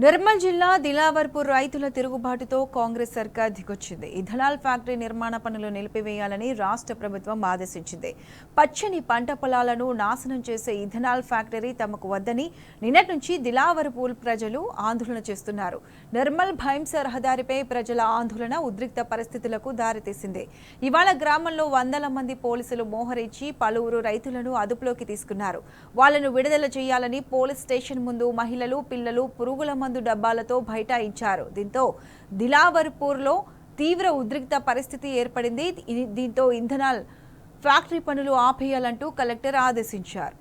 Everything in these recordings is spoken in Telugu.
నిర్మల్ జిల్లా దిలావర్పూర్ రైతుల తిరుగుబాటుతో కాంగ్రెస్ సర్కార్ దిగొచ్చింది. ఇథనాల్ ఫ్యాక్టరీ నిర్మాణ పనులు నిలిపివేయాలని రాష్ట్ర ప్రభుత్వం ఆదేశించింది. పచ్చని పంట పొలాలను నాశనం చేసే ఇథనాల్ ఫ్యాక్టరీ తమకు వద్దని నిన్నటి నుంచి దిలావర్పూర్ ప్రజలు ఆందోళన చేస్తున్నారు. నిర్మల్ భైంస రహదారిపై ప్రజల ఆందోళన ఉద్రిక్త పరిస్థితులకు దారితీసింది. ఇవాళ గ్రామంలో వందల మంది పోలీసులు మోహరించి పలువురు రైతులను అదుపులోకి తీసుకున్నారు. వాళ్లను విడుదల చేయాలని పోలీస్ స్టేషన్ ముందు మహిళలు, పిల్లలు పురుగుల మందు డబ్బాలతో బైఠాయించారు. దీంతో దిలావర్పూర్లో తీవ్ర ఉద్రిక్త పరిస్థితి ఏర్పడింది. దీంతో ఇథనాల్ ఫ్యాక్టరీ పనులు ఆపేయాలంటూ కలెక్టర్ ఆదేశించారు.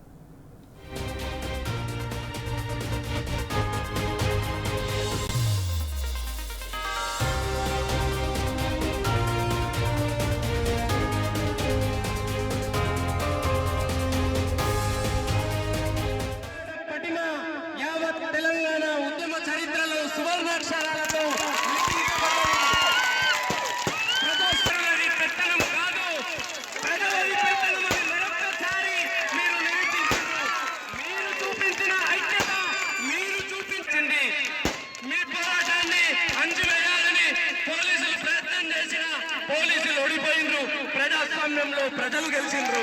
పోలీసులు ఓడిపోయిండ్రు, ప్రజాస్వామ్యంలో ప్రజలు గెలిచిండ్రు.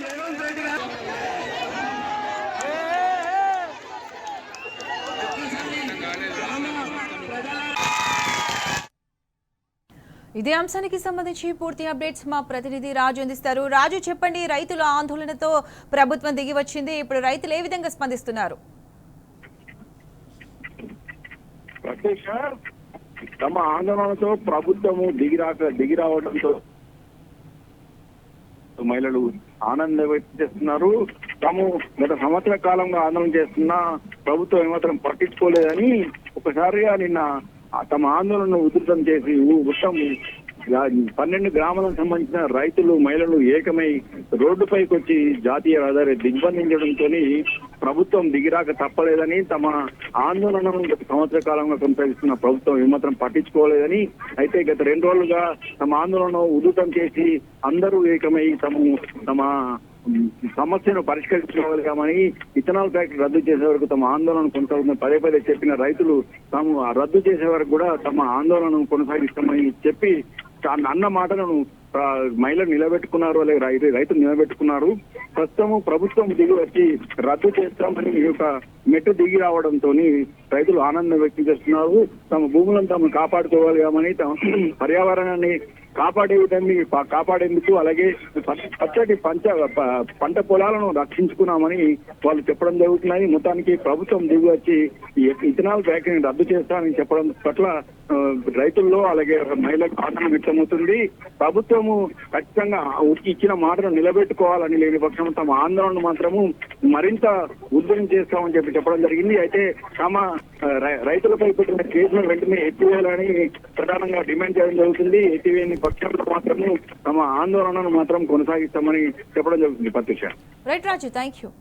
రేవంత్ రెడ్డి గారు ఇదే అంశానికి సంబంధించి పూర్తి అప్డేట్స్ మా ప్రతినిధి రాజు అందిస్తారు. రాజు, చెప్పండి, రైతుల ఆందోళనతో ప్రభుత్వం దిగి వచ్చింది. ఇప్పుడు రైతులు ఏ విధంగా స్పందిస్తున్నారు? తమ ఆందోళనతో ప్రభుత్వము దిగిరావడంతో మహిళలు ఆనందం వ్యక్తం చేస్తున్నారు. తాము గత సంవత్సర కాలంగా ఆందోళన చేస్తున్నా ప్రభుత్వం ఏమాత్రం పట్టించుకోలేదని ఒకసారిగా నిన్న తమ ఆందోళనను ఉధృతం చేసి మొత్తం 12 గ్రామాలకు సంబంధించిన రైతులు, మహిళలు ఏకమై రోడ్డుపైకి వచ్చి జాతీయ రహదారి దిగ్బంధించడంతో ప్రభుత్వం దిగిరాక తప్పలేదని, తమ ఆందోళనను గత సంవత్సర కాలంగా కొనసాగిస్తున్న ప్రభుత్వం ఏమాత్రం పట్టించుకోలేదని, అయితే గత 2 రోజులుగా తమ ఆందోళనను ఉధృతం చేసి అందరూ ఏకమై తమ సమస్యను పరిష్కరించుకోగలిగామని, ఇథనాల్ ఫ్యాక్టరీ రద్దు చేసే వరకు తమ ఆందోళన కొనసాగుతుందని పదే పదే చెప్పిన రైతులు తాము రద్దు చేసే వరకు కూడా తమ ఆందోళనను కొనసాగిస్తామని చెప్పి అన్న మాటలను మహిళలు నిలబెట్టుకున్నారు, అలాగే రైతులు నిలబెట్టుకున్నారు. ప్రస్తుతం ప్రభుత్వం దిగి వచ్చి రద్దు చేస్తామని ఒక మెట్టు దిగి రావడంతో రైతులు ఆనందం వ్యక్తం చేస్తున్నారు. తమ భూములను తాము కాపాడుకోగలిగామని, తమ పర్యావరణాన్ని కాపాడేందుకు అలాగే పచ్చటి పంట పొలాలను రక్షించుకున్నామని వాళ్ళు చెప్పడం జరుగుతున్నాయి. మొత్తానికి ప్రభుత్వం దిగి వచ్చి ఇథనాల్ ఫ్యాక్టరీని రద్దు చేస్తామని చెప్పడం పట్ల రైతుల్లో అలాగే మహిళలకు ఆనందం వ్యక్తమవుతుంది. ప్రభుత్వము ఖచ్చితంగా ఇచ్చిన మాటను నిలబెట్టుకోవాలని లేని పక్షం తమ ఆందోళన మాత్రము మరింత ఉధృతం చేస్తామని చెప్పడం జరిగింది. అయితే తమ రైతులపై పెట్టిన కేసును వెంటనే ఎత్తివేయాలని ప్రధానంగా డిమాండ్ చేయడం జరుగుతుంది. ఎత్తివేయని పక్షంలో మాత్రము తమ ఆందోళనను మాత్రం కొనసాగిస్తామని చెప్పడం జరుగుతుంది. ప్రత్యక్ష రైట్ రాజు, థ్యాంక్ యూ.